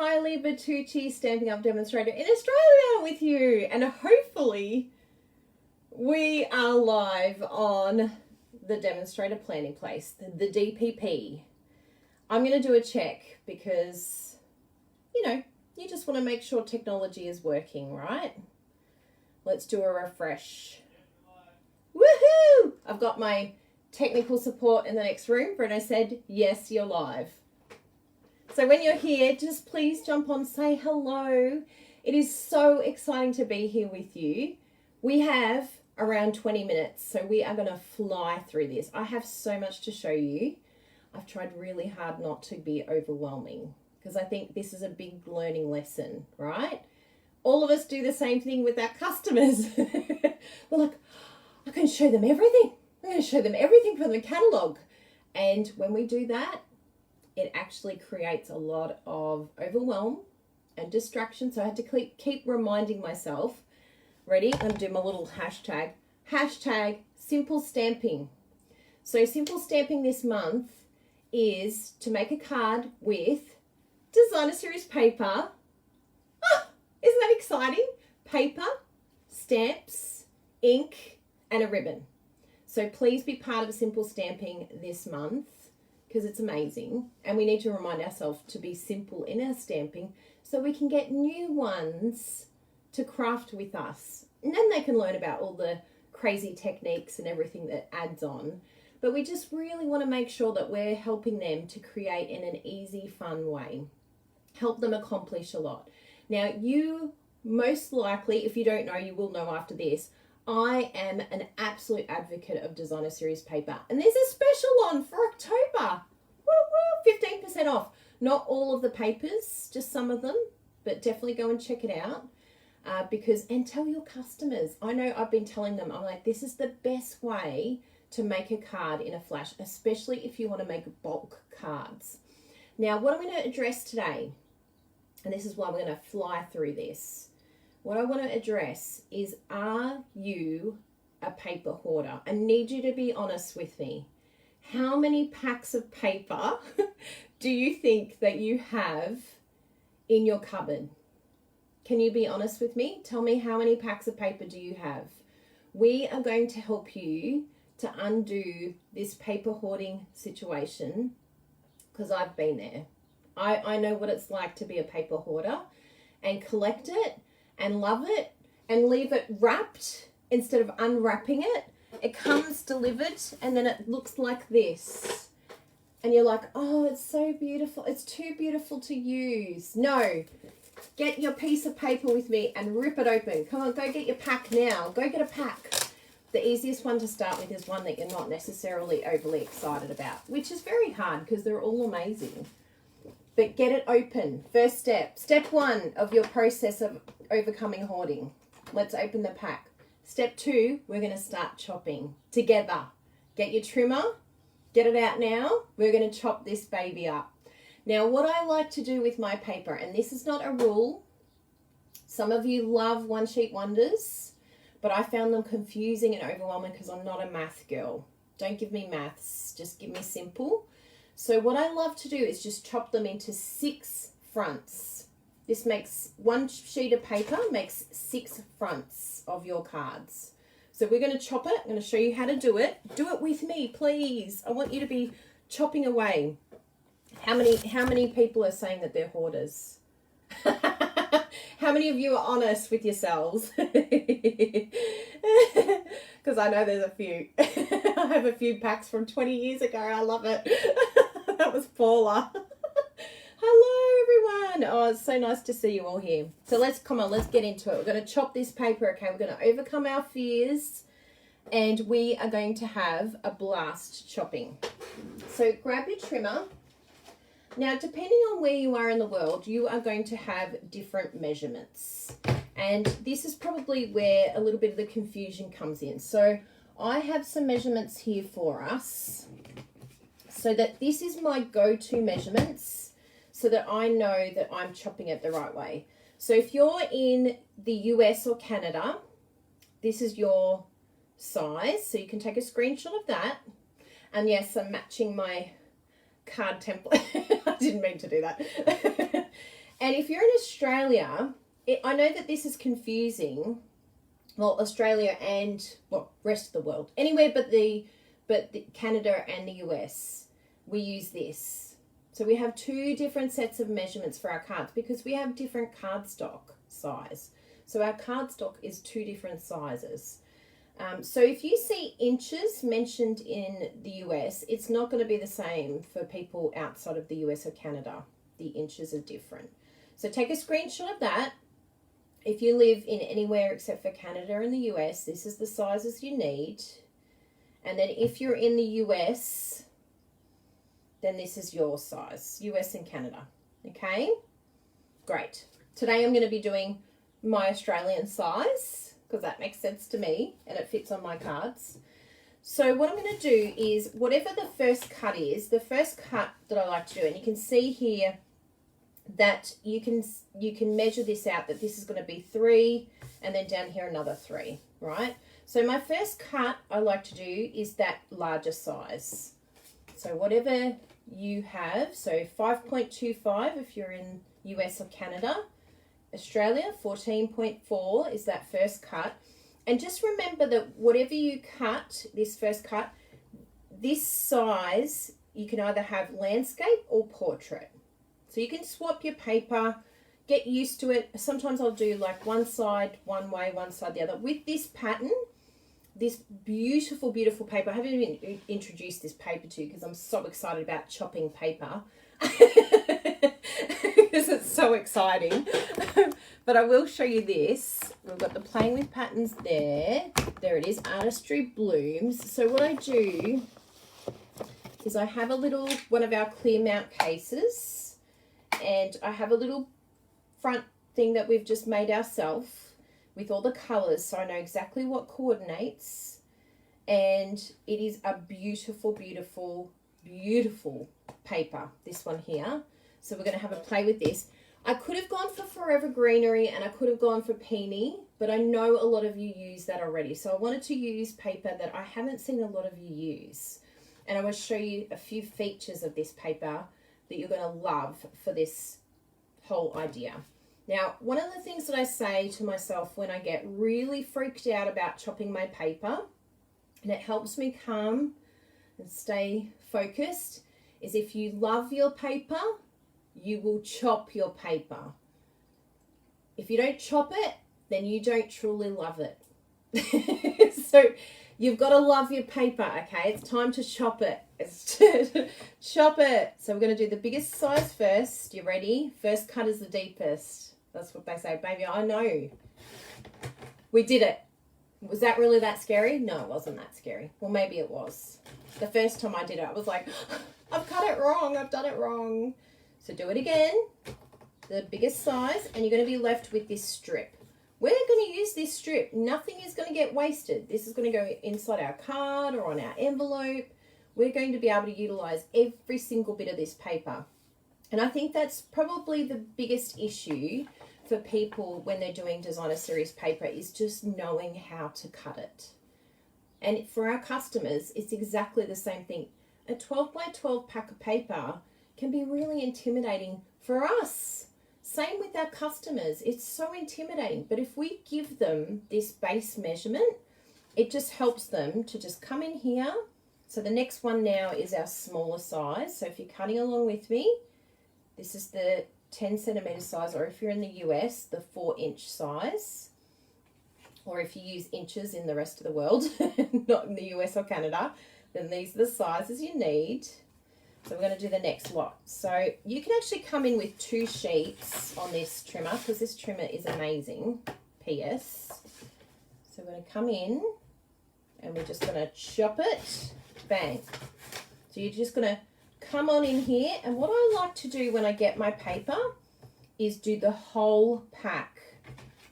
Kylie Bertucci, Stamping Up Demonstrator in Australia with you. And hopefully we are live on the Demonstrator Planning Place, the DPP. I'm going to do a check because, you know, you just want to make sure technology is working, right? Let's do a refresh. Woohoo! I've got my technical support in the next room. Bruno said, yes, you're live. So when you're here, just please jump on, say hello. It is so exciting to be here with you. We have around 20 minutes, so we are going to fly through this. I have so much to show you. I've tried really hard not to be overwhelming because I think this is a big learning lesson, right? All of us do the same thing with our customers. We're like, I can show them everything. I'm going to show them everything from the catalogue. And when we do that, it actually creates a lot of overwhelm and distraction. So I had to keep reminding myself. Ready? I'm going to do my little hashtag. Hashtag simple stamping. So simple stamping this month is to make a card with designer series paper. Ah, isn't that exciting? Paper, stamps, ink, and a ribbon. So please be part of simple stamping this month because it's amazing. And we need to remind ourselves to be simple in our stamping so we can get new ones to craft with us. And then they can learn about all the crazy techniques and everything that adds on. But we just really want to make sure that we're helping them to create in an easy, fun way. Help them accomplish a lot. Now, you most likely, if you don't know, you will know after this, I am an absolute advocate of designer series paper. And there's a special on for October. Woo woo, 15% off. Not all of the papers, just some of them, but definitely go and check it out. And tell your customers. I know I've been telling them, I'm like, this is the best way to make a card in a flash, especially if you want to make bulk cards. Now, what I'm going to address today, and this is why we're going to fly through this. What I want to address is, are you a paper hoarder? I need you to be honest with me. How many packs of paper do you think that you have in your cupboard? Can you be honest with me? Tell me, how many packs of paper do you have? We are going to help you to undo this paper hoarding situation because I've been there. I know what it's like to be a paper hoarder and collect it and love it and leave it wrapped instead of unwrapping it. It comes delivered and then it looks like this. And you're like, oh, it's so beautiful. It's too beautiful to use. No, get your piece of paper with me and rip it open. Come on, go get your pack now. Go get a pack. The easiest one to start with is one that you're not necessarily overly excited about, which is very hard because they're all amazing. But get it open. First step. Step 1 of your process of overcoming hoarding. Let's open the pack. Step 2, we're going to start chopping together. Get your trimmer. Get it out now. We're going to chop this baby up. Now, what I like to do with my paper, and this is not a rule. Some of you love one sheet wonders, but I found them confusing and overwhelming because I'm not a math girl. Don't give me maths. Just give me simple. So what I love to do is just chop them into 6 fronts. This makes one sheet of paper, makes 6 fronts of your cards. So we're going to chop it. I'm going to show you how to do it. Do it with me, please. I want you to be chopping away. How many people are saying that they're hoarders? How many of you are honest with yourselves? Because I know there's a few. I have a few packs from 20 years ago. I love it. That was Paula. Hello, everyone. Oh, it's so nice to see you all here. So let's get into it. We're going to chop this paper, okay? We're going to overcome our fears, and we are going to have a blast chopping. So grab your trimmer. Now, depending on where you are in the world, you are going to have different measurements. And this is probably where a little bit of the confusion comes in. So I have some measurements here for us so that this is my go-to measurements so that I know that I'm chopping it the right way. So if you're in the US or Canada, this is your size. So you can take a screenshot of that. And yes, I'm matching my card template. I didn't mean to do that. And if you're in Australia, I know that this is confusing. Well, Australia and, well, rest of the world. Anywhere but the Canada and the US, we use this. So we have two different sets of measurements for our cards because we have different cardstock size. So our cardstock is two different sizes. So if you see inches mentioned in the US, it's not going to be the same for people outside of the US or Canada. The inches are different. So take a screenshot of that. If you live in anywhere except for Canada and the US, this is the sizes you need. And then if you're in the US, then this is your size, US and Canada. Okay? Great. Today I'm going to be doing my Australian size, because that makes sense to me and it fits on my cards. So what I'm going to do is, whatever the first cut is, the first cut that I like to do, and you can see here that you can measure this out, that this is going to be 3 and then down here another 3, right? So my first cut I like to do is that larger size. So whatever you have, so 5.25 if you're in US or Canada, Australia 14.4 is that first cut. And just remember that whatever you cut, this first cut, this size, you can either have landscape or portrait. So you can swap your paper, get used to it. Sometimes I'll do like one side one way, one side the other. With this pattern, this beautiful, beautiful paper, I haven't even introduced this paper to you because I'm so excited about chopping paper. Because it's so exciting. But I will show you this. We've got the playing with patterns there. There it is, Artistry Blooms. So what I do is I have a little, one of our clear mount cases, and I have a little front thing that we've just made ourselves with all the colours, so I know exactly what coordinates. And it is a beautiful, beautiful, beautiful paper, this one here. So we're going to have a play with this. I could have gone for Forever Greenery and I could have gone for Peony, but I know a lot of you use that already. So I wanted to use paper that I haven't seen a lot of you use. And I will show you a few features of this paper that you're going to love for this whole idea. Now, one of the things that I say to myself when I get really freaked out about chopping my paper, and it helps me calm and stay focused, is if you love your paper, you will chop your paper. If you don't chop it, then you don't truly love it. So you've got to love your paper, okay? It's time to chop it. Chop it. So we're going to do the biggest size first. You ready? First cut is the deepest. That's what they say. Baby, I know. We did it. Was that really that scary? No, it wasn't that scary. Well, maybe it was. The first time I did it, I was like, I've cut it wrong. I've done it wrong. So do it again, the biggest size, and you're going to be left with this strip. We're going to use this strip. Nothing is going to get wasted. This is going to go inside our card or on our envelope. We're going to be able to utilize every single bit of this paper. And I think that's probably the biggest issue for people when they're doing designer series paper, is just knowing how to cut it. And for our customers, it's exactly the same thing. A 12 by 12 pack of paper can be really intimidating for us. Same with our customers. It's so intimidating. But if we give them this base measurement, it just helps them to just come in here. So the next one now is our smaller size. So if you're cutting along with me, this is the 10 centimeter size, or if you're in the US, the 4-inch size. Or if you use inches in the rest of the world, not in the US or Canada, then these are the sizes you need. So we're going to do the next lot. So you can actually come in with 2 sheets on this trimmer, because this trimmer is amazing. PS. So we're going to come in and we're just going to chop it. Bang. So you're just going to come on in here. And what I like to do when I get my paper is do the whole pack.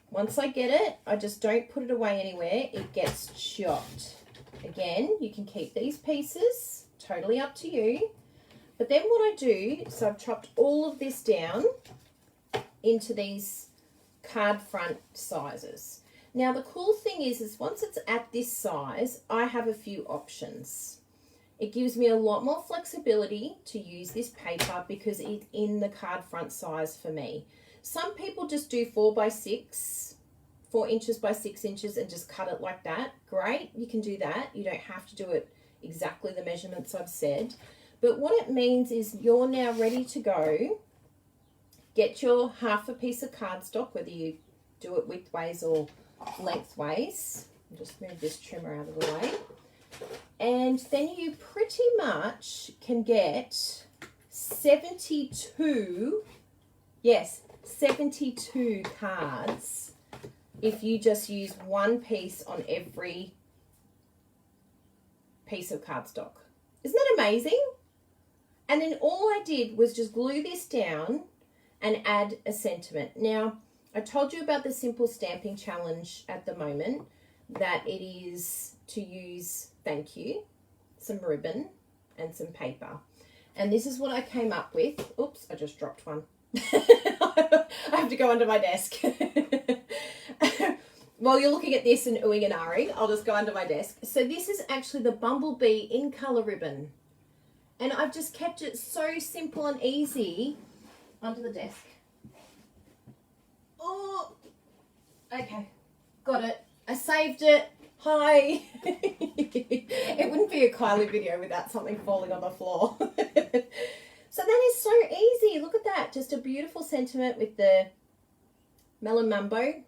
Once I get it, I just don't put it away anywhere. It gets chopped. Again, you can keep these pieces. Totally up to you. But then what I do, so I've chopped all of this down into these card front sizes. Now the cool thing is once it's at this size, I have a few options. It gives me a lot more flexibility to use this paper because it's in the card front size for me. Some people just do 4x6, 4 inches by 6 inches and just cut it like that. Great, you can do that. You don't have to do it exactly the measurements I've said. But what it means is you're now ready to go. Get your half a piece of cardstock, whether you do it widthways or lengthways. I'll just move this trimmer out of the way. And then you pretty much can get 72, yes, 72 cards if you just use one piece on every piece of cardstock. Isn't that amazing? And then all I did was just glue this down and add a sentiment. Now, I told you about the simple stamping challenge at the moment, that it is to use thank you, some ribbon and some paper. And this is what I came up with. Oops, I just dropped one. I have to go under my desk. While you're looking at this and oohing and ahhing, I'll just go under my desk. So this is actually the Bumblebee in colour ribbon. And I've just kept it so simple and easy under the desk. Oh, okay, got it. I saved it. Hi. It wouldn't be a Kylie video without something falling on the floor. So that is so easy. Look at that. Just a beautiful sentiment with the melon mambo.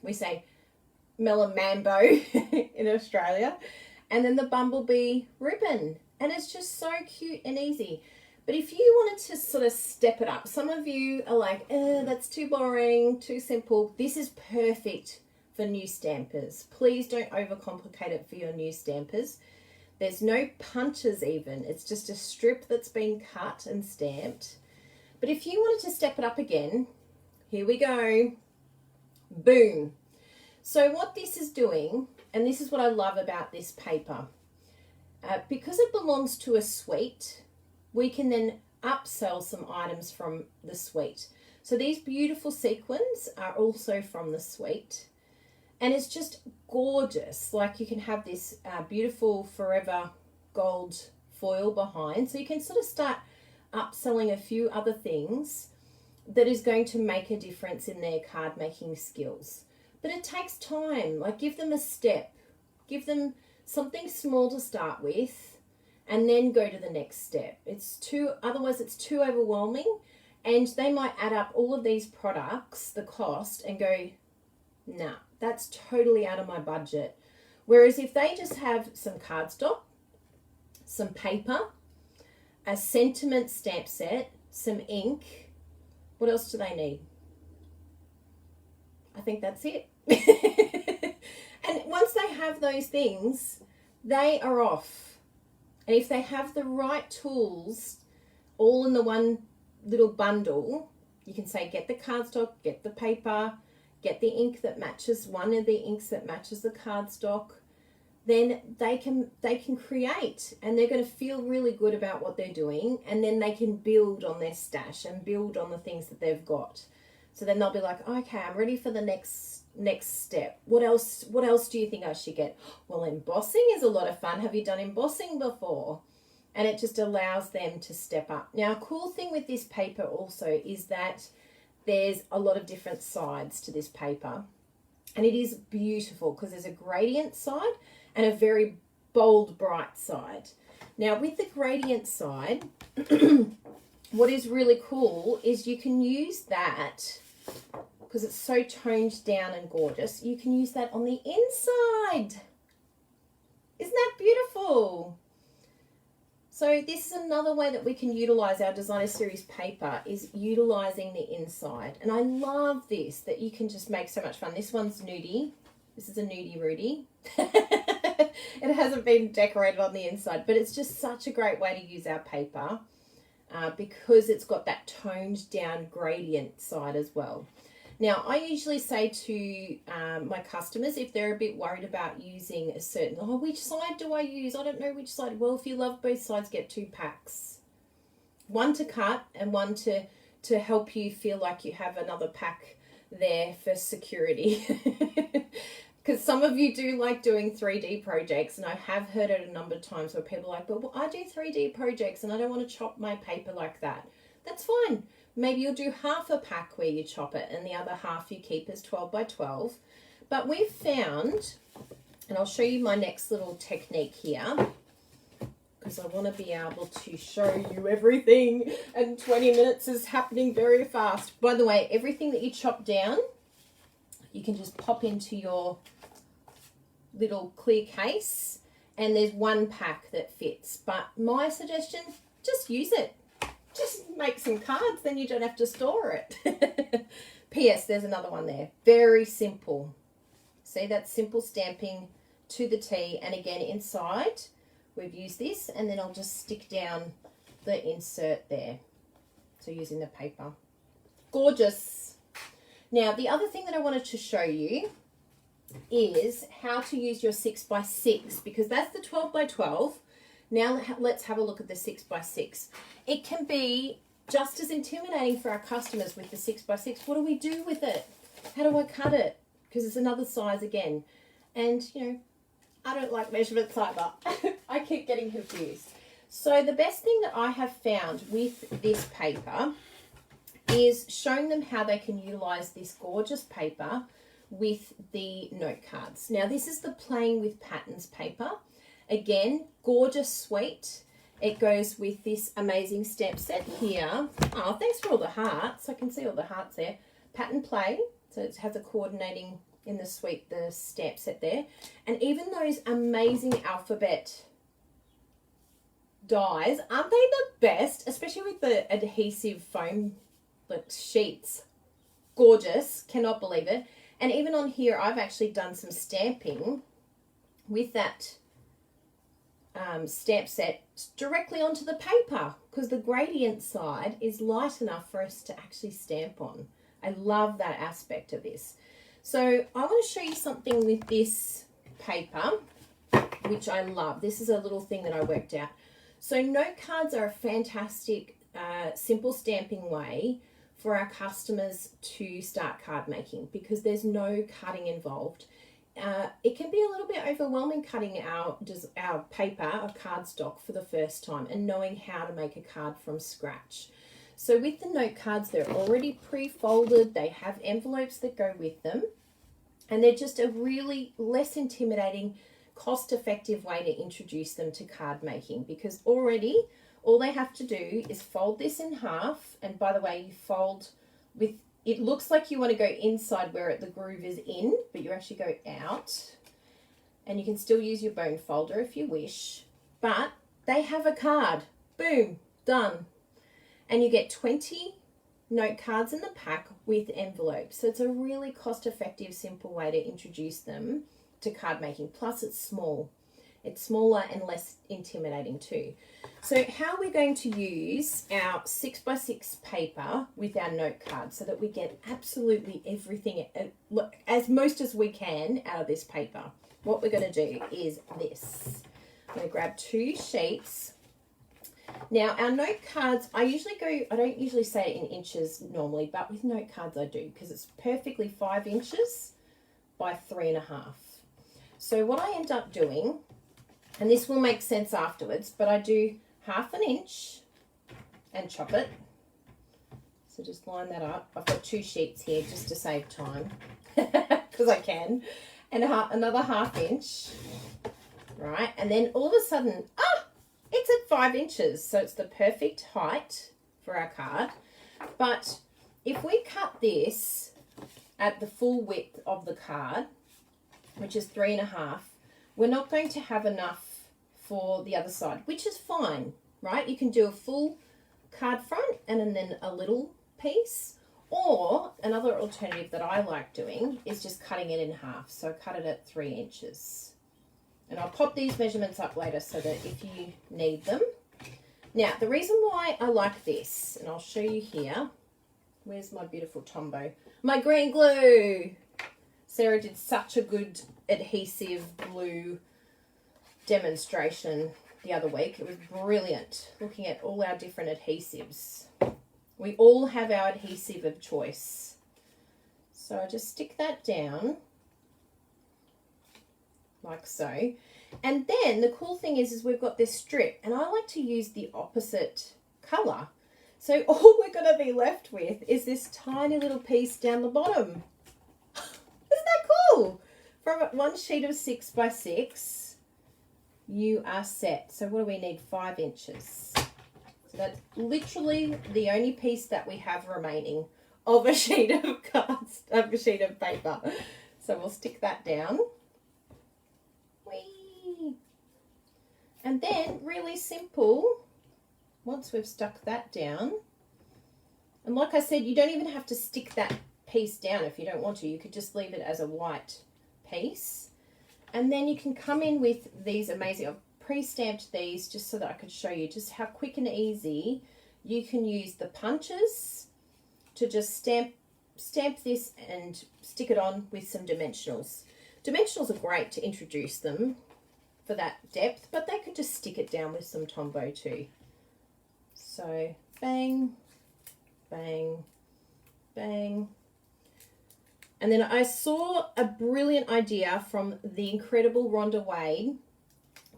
We say melon mambo in Australia. And then the bumblebee ribbon. And it's just so cute and easy. But if you wanted to sort of step it up, some of you are like, that's too boring, too simple. This is perfect for new stampers. Please don't overcomplicate it for your new stampers. There's no punches even. It's just a strip that's been cut and stamped. But if you wanted to step it up again, here we go. Boom. So what this is doing, and this is what I love about this paper, because it belongs to a suite, we can then upsell some items from the suite. So these beautiful sequins are also from the suite. And it's just gorgeous. Like you can have this beautiful forever gold foil behind. So you can sort of start upselling a few other things that is going to make a difference in their card making skills. But it takes time. Like give them a step. Give them something small to start with and then go to the next step. Otherwise it's too overwhelming and they might add up all of these products, the cost, and go, nah, that's totally out of my budget. Whereas if they just have some cardstock, some paper, a sentiment stamp set, some ink, what else do they need? I think that's it. And once they have those things, they are off. And if they have the right tools all in the one little bundle, you can say get the cardstock, get the paper, get the ink that matches, one of the inks that matches the cardstock, then they can create and they're going to feel really good about what they're doing, and then they can build on their stash and build on the things that they've got. So then they'll be like, okay, I'm ready for the next step. What else do you think I should get? Well, embossing is a lot of fun. Have you done embossing before? And it just allows them to step up. Now, a cool thing with this paper also is that there's a lot of different sides to this paper. And it is beautiful because there's a gradient side and a very bold, bright side. Now, with the gradient side, what is really cool is you can use that, because it's so toned down and gorgeous, you can use that on the inside. Isn't that beautiful? So this is another way that we can utilize our designer series paper, is utilizing the inside. And I love this, that you can just make so much fun. This one's nudie. This is a nudie Rudy. It hasn't been decorated on the inside, but it's just such a great way to use our paper because it's got that toned down gradient side as well. Now, I usually say to my customers, if they're a bit worried about using a certain, which side do I use? I don't know which side. Well, if you love both sides, get 2 packs. One to cut and one to help you feel like you have another pack there for security. Because some of you do like doing 3D projects, and I have heard it a number of times where people are like, but I do 3D projects and I don't want to chop my paper like that. That's fine. Maybe you'll do half a pack where you chop it and the other half you keep as 12 by 12. But we've found, and I'll show you my next little technique here, because I want to be able to show you everything, and 20 minutes is happening very fast. By the way, everything that you chop down, you can just pop into your little clear case, and there's one pack that fits. But my suggestion, just use it. Just make some cards, then you don't have to store it. P.S. There's another one there. Very simple. See, that's simple stamping to the T. And again, inside, we've used this, and then I'll just stick down the insert there. So using the paper. Gorgeous. Now, the other thing that I wanted to show you is how to use your 6x6, because that's the 12 by 12. Now let's have a look at the 6x6. It can be just as intimidating for our customers with the 6x6. What do we do with it? How do I cut it? Because it's another size again. And, you know, I don't like measurements either. I keep getting confused. So the best thing that I have found with this paper is showing them how they can utilize this gorgeous paper with the note cards. Now, this is the Playing with Patterns paper. Again, gorgeous suite. It goes with this amazing stamp set here. Oh, thanks for all the hearts. I can see all the hearts there. Pattern Play. So it has a coordinating in the suite, the stamp set there. And even those amazing alphabet dies, aren't they the best? Especially with the adhesive foam sheets. Gorgeous. Cannot believe it. And even on here, I've actually done some stamping with that stamp set directly onto the paper, because the gradient side is light enough for us to actually stamp on. I love that aspect of this. So I want to show you something with this paper, which I love. This is a little thing that I worked out. So note cards are a fantastic, simple stamping way for our customers to start card making, because there's no cutting involved. It can be a little bit overwhelming cutting our paper, our cardstock, for the first time and knowing how to make a card from scratch. So with the note cards, they're already pre-folded. They have envelopes that go with them, and they're just a really less intimidating, cost-effective way to introduce them to card making, because already all they have to do is fold this in half. And by the way, you fold with, it looks like you want to go inside where the groove is in, but you actually go out. And you can still use your bone folder if you wish. But they have a card. Boom, done. And you get 20 note cards in the pack with envelopes. So it's a really cost-effective, simple way to introduce them to card making. Plus it's small. It's smaller and less intimidating too. So how are we going to use our 6x6 paper with our note cards so that we get absolutely everything, as most as we can, out of this paper? What we're going to do is this. I'm going to grab 2 sheets. Now, our note cards, I don't usually say it in inches normally, but with note cards I do, because it's perfectly 5 inches by 3.5. So what I end up doing, and this will make sense afterwards, but I do 1/2 inch and chop it. So just line that up. I've got 2 sheets here just to save time, because I can. And another 1/2 inch, right? And then all of a sudden, it's at 5 inches. So it's the perfect height for our card. But if we cut this at the full width of the card, which is 3.5, we're not going to have enough for the other side, which is fine, right? You can do a full card front and then a little piece, or another alternative that I like doing is just cutting it in half. So cut it at 3 inches. And I'll pop these measurements up later so that if you need them. Now, the reason why I like this, and I'll show you here, where's my beautiful Tombow? My green glue! Sarah did such a good adhesive glue demonstration the other week. It was brilliant, looking at all our different adhesives. We all have our adhesive of choice. So I just stick that down like so. And then the cool thing is we've got this strip, and I like to use the opposite colour. So all we're going to be left with is this tiny little piece down the bottom. Isn't that cool? From one sheet of 6 by 6, you are set. So what do we need? 5 inches. So that's literally the only piece that we have remaining of a sheet of cards, of a sheet of paper. So we'll stick that down. Whee! And then, really simple, once we've stuck that down, and like I said, you don't even have to stick that piece down if you don't want to. You could just leave it as a white piece. And then you can come in with these amazing, I've pre-stamped these just so that I could show you just how quick and easy you can use the punches to just stamp this and stick it on with some dimensionals. Dimensionals are great to introduce them for that depth, but they could just stick it down with some Tombow too. So bang, bang, bang. And then I saw a brilliant idea from the incredible Rhonda Wade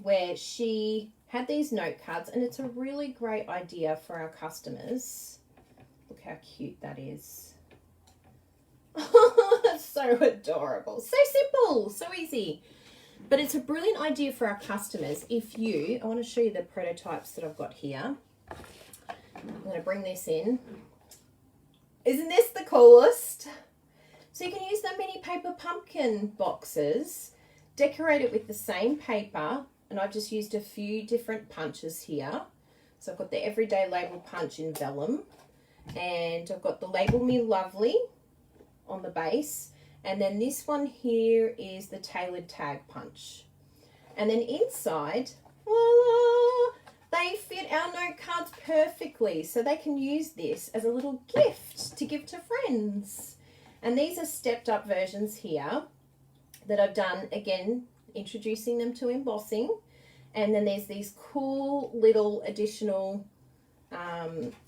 where she had these note cards, and it's a really great idea for our customers. Look how cute that is. So adorable. So simple. So easy. But it's a brilliant idea for our customers if I want to show you the prototypes that I've got here. I'm going to bring this in. Isn't this the coolest? So you can use the mini paper pumpkin boxes, decorate it with the same paper, and I've just used a few different punches here. So I've got the Everyday Label Punch in vellum, and I've got the Label Me Lovely on the base, and then this one here is the Tailored Tag Punch. And then inside, voila, they fit our note cards perfectly, so they can use this as a little gift to give to friends. And these are stepped up versions here that I've done, again, introducing them to embossing. And then there's these cool little additional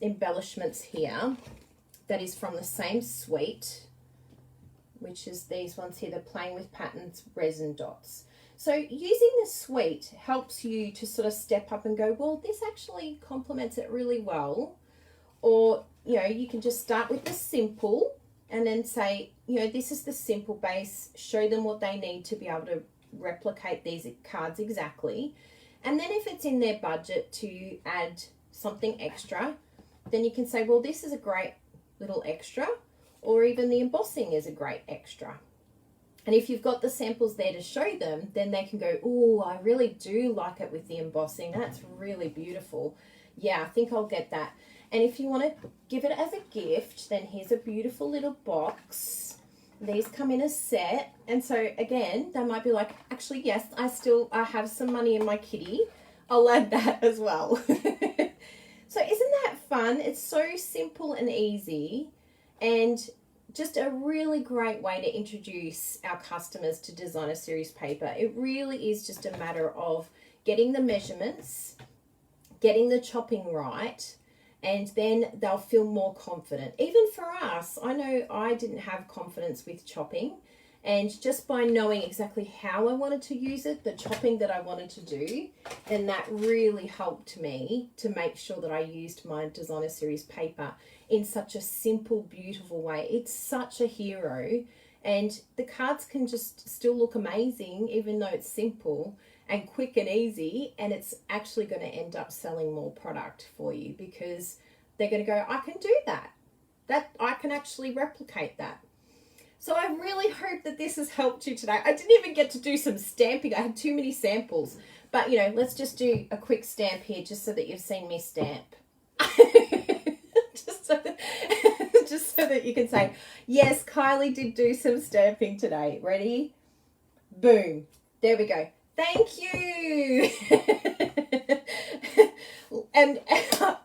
embellishments here that is from the same suite, which is these ones here, the Playing with Patterns resin dots. So using the suite helps you to sort of step up and go, well, this actually complements it really well. Or, you know, you can just start with the simple and then say, you know, this is the simple base, show them what they need to be able to replicate these cards exactly. And then if it's in their budget to add something extra, then you can say, well, this is a great little extra, or even the embossing is a great extra. And if you've got the samples there to show them, then they can go, oh, I really do like it with the embossing. That's really beautiful. Yeah, I think I'll get that. And if you want to give it as a gift, then here's a beautiful little box. These come in a set. And so again, they might be like, actually, yes, I have some money in my kitty. I'll add that as well. So isn't that fun? It's so simple and easy, and just a really great way to introduce our customers to Designer Series paper. It really is just a matter of getting the measurements, getting the chopping right, and then they'll feel more confident. Even for us, I know I didn't have confidence with chopping, and just by knowing exactly how I wanted to use it, the chopping that I wanted to do, then that really helped me to make sure that I used my Designer Series paper in such a simple, beautiful way. It's such a hero, and the cards can just still look amazing even though it's simple and quick and easy, and it's actually going to end up selling more product for you because they're going to go, I can do that. I can actually replicate that. So I really hope that this has helped you today. I didn't even get to do some stamping. I had too many samples. But, you know, let's just do a quick stamp here just so that you've seen me stamp. just so that you can say, yes, Kylie did do some stamping today. Ready? Boom. There we go. Thank you. And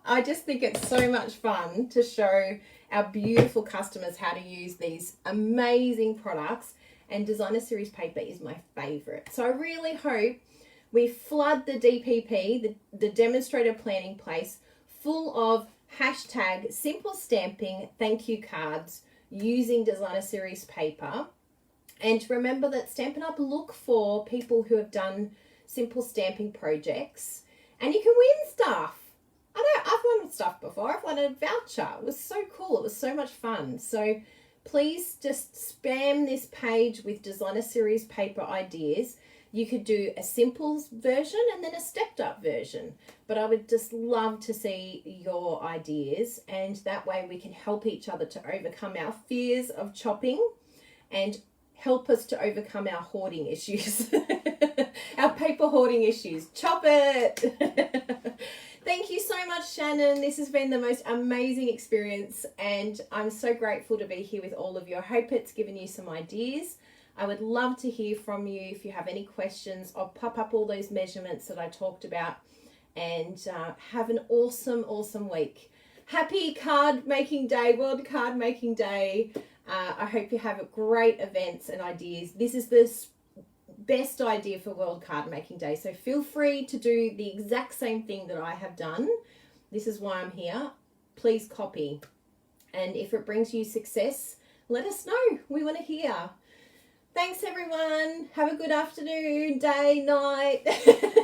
I just think it's so much fun to show our beautiful customers how to use these amazing products, and Designer Series paper is my favorite. So I really hope we flood the DPP, the demonstrator planning place, full of hashtag simple stamping thank you cards using Designer Series paper. And remember that Stampin' Up! Look for people who have done simple stamping projects, and you can win stuff. I know I've won stuff before. I've won a voucher. It was so cool. It was so much fun. So please just spam this page with designer series paper ideas. You could do a simple version and then a stepped up version, but I would just love to see your ideas, and that way we can help each other to overcome our fears of chopping and help us to overcome our hoarding issues, our paper hoarding issues. Chop it! Thank you so much, Shannon. This has been the most amazing experience, and I'm so grateful to be here with all of you. I hope it's given you some ideas. I would love to hear from you if you have any questions. I'll pop up all those measurements that I talked about, and have an awesome, awesome week. Happy card making day, World Card Making Day. I hope you have great events and ideas. This is the best idea for World Card Making Day, so feel free to do the exact same thing that I have done. This is why I'm here. Please copy, and if it brings you success, let us know. We want to hear. Thanks everyone. Have a good afternoon, day, night.